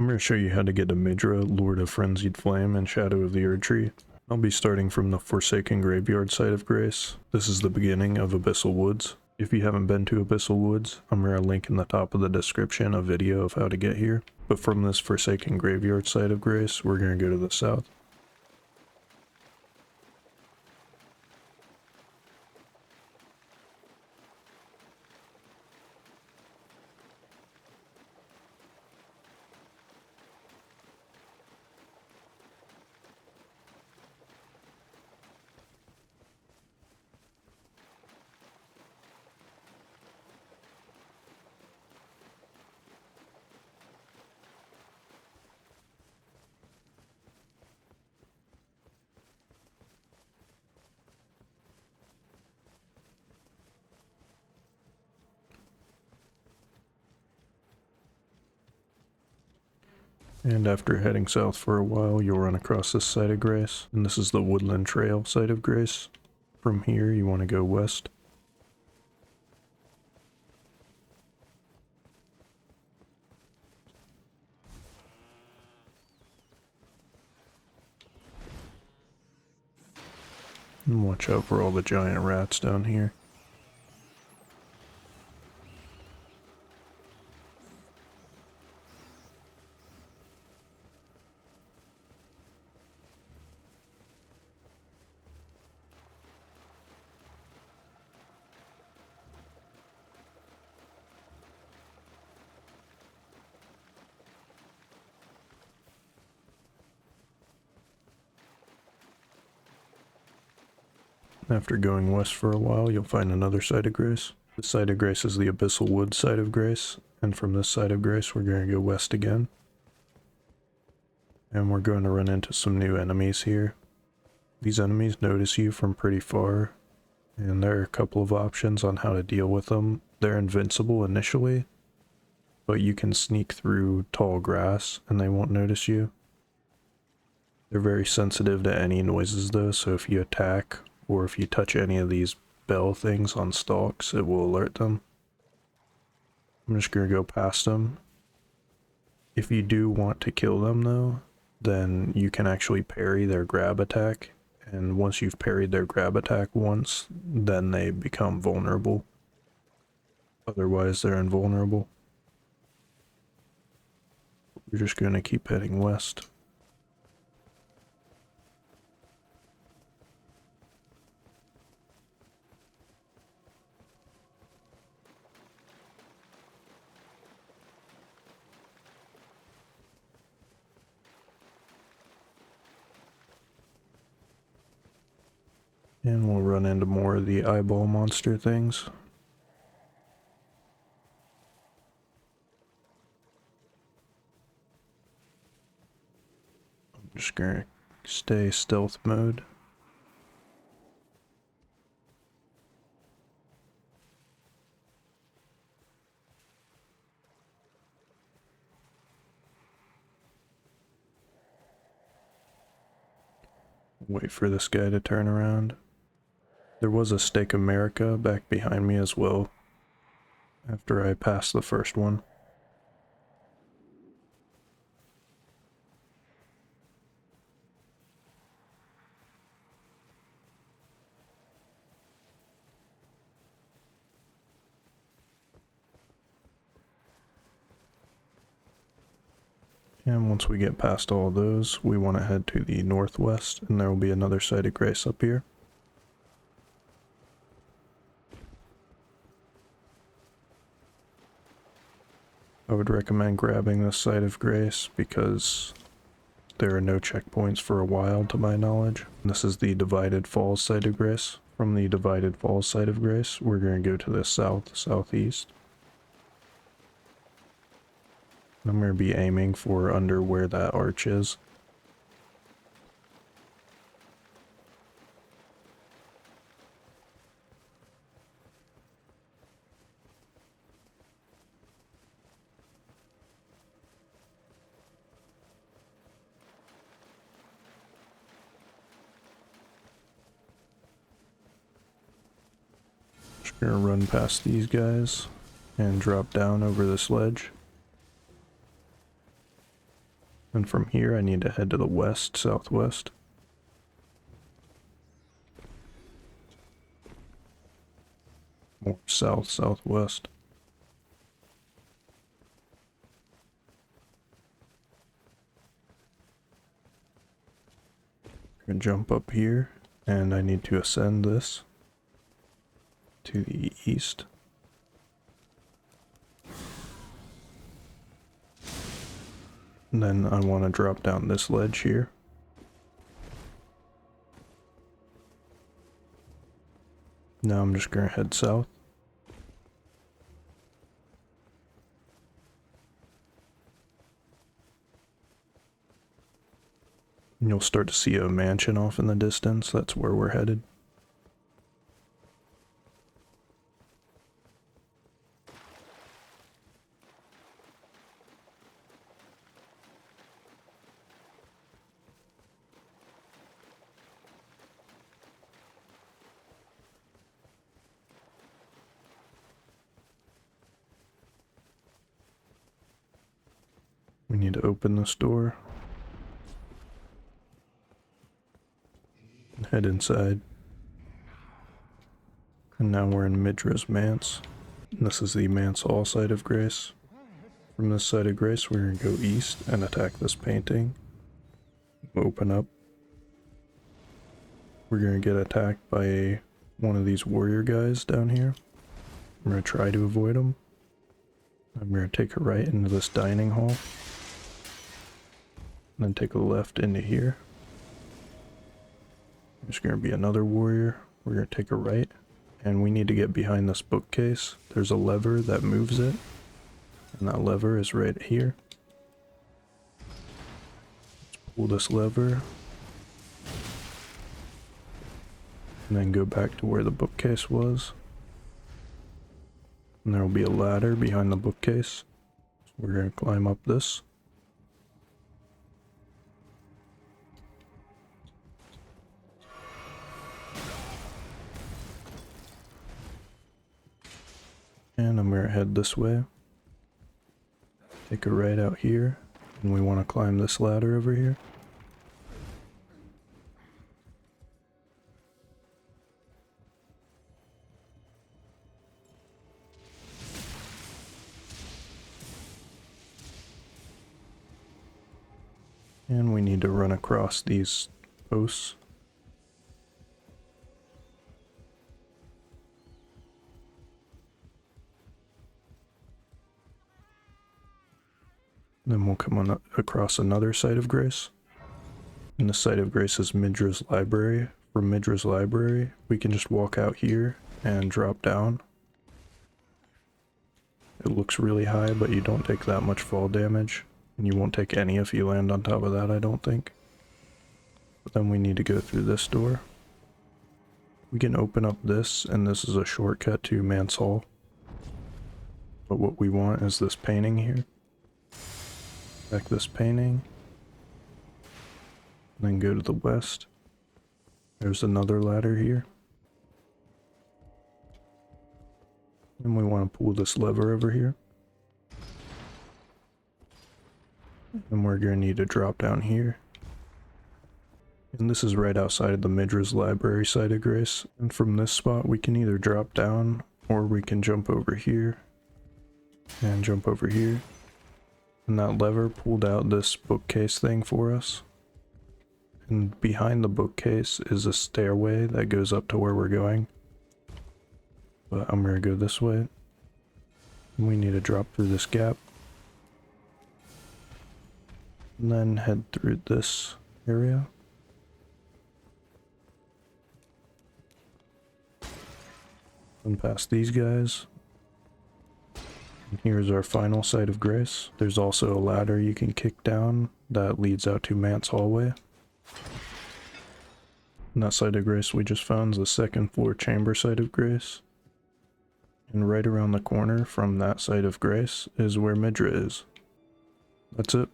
I'm going to show you how to get to Midra, Lord of Frenzied Flame, and Shadow of the Erdtree. I'll be starting from the Forsaken Graveyard site of Grace. This is the beginning of Abyssal Woods. If you haven't been to Abyssal Woods, I'm going to link in the top of the description a video of how to get here. But from this Forsaken Graveyard site of Grace, we're going to go to the south. And after heading south for a while, you'll run across this site of Grace, and this is the Woodland Trail site of Grace. From here, you want to go west. And watch out for all the giant rats down here. After going west for a while, you'll find another site of Grace. The site of Grace is the Abyssal Woods site of Grace, and from this site of Grace, we're going to go west again. And we're going to run into some new enemies here. These enemies notice you from pretty far, and there are a couple of options on how to deal with them. They're invincible initially, but you can sneak through tall grass and they won't notice you. They're very sensitive to any noises though, so if you attack or if you touch any of these bell things on stalks, it will alert them. I'm just going to go past them. If you do want to kill them though, then you can actually parry their grab attack, and once you've parried their grab attack once, then they become vulnerable. Otherwise they're invulnerable. We're just going to keep heading west. And we'll run into more of the eyeball monster things. I'm just gonna stay stealth mode. Wait for this guy to turn around. There was a Stake America back behind me as well, after I passed the first one. And once we get past all those, we want to head to the northwest, and there will be another site of Grace up here. I would recommend grabbing this site of Grace because there are no checkpoints for a while to my knowledge. This is the Divided Falls site of Grace. From the Divided Falls site of Grace, we're going to go to the southeast. I'm going to be aiming for under where that arch is. Just gonna run past these guys and drop down over this ledge. And from here I need to head to the west, southwest. More south, southwest. I'm gonna jump up here, and I need to ascend this to the east. And then I want to drop down this ledge here. Now I'm just gonna head south. And you'll start to see a mansion off in the distance. That's where we're headed. We need to open this door. And head inside. And now we're in Midra's Manse. And this is the Manse Hall side of Grace. From this side of Grace, we're going to go east and attack this painting. Open up. We're going to get attacked by one of these warrior guys down here. I'm going to try to avoid them. I'm going to take a right into this dining hall. And then take a left into here. There's going to be another warrior. We're going to take a right. And we need to get behind this bookcase. There's a lever that moves it. And that lever is right here. Let's pull this lever. And then go back to where the bookcase was. And there will be a ladder behind the bookcase. So we're going to climb up this. And I'm going to head this way. Take a right out here. And we want to climb this ladder over here. And we need to run across these posts. Then we'll come on across another site of grace. And the site of grace is Midra's library. From Midra's library, we can just walk out here and drop down. It looks really high, but you don't take that much fall damage. And you won't take any if you land on top of that, I don't think. But then we need to go through this door. We can open up this, and this is a shortcut to Manse Hall. But what we want is this painting here. Back this painting. And then go to the west. There's another ladder here. And we want to pull this lever over here. And we're going to need to drop down here. And this is right outside of the Midra's library side of grace. And from this spot we can either drop down or we can jump over here. And jump over here. And that lever pulled out this bookcase thing for us. And behind the bookcase is a stairway that goes up to where we're going. But I'm going to go this way. And we need to drop through this gap. And then head through this area. And past these guys. And here's our final site of grace. There's also a ladder you can kick down that leads out to Manse hallway. And that site of grace we just found is the second floor chamber site of grace. And right around the corner from that site of grace is where Midra is. That's it.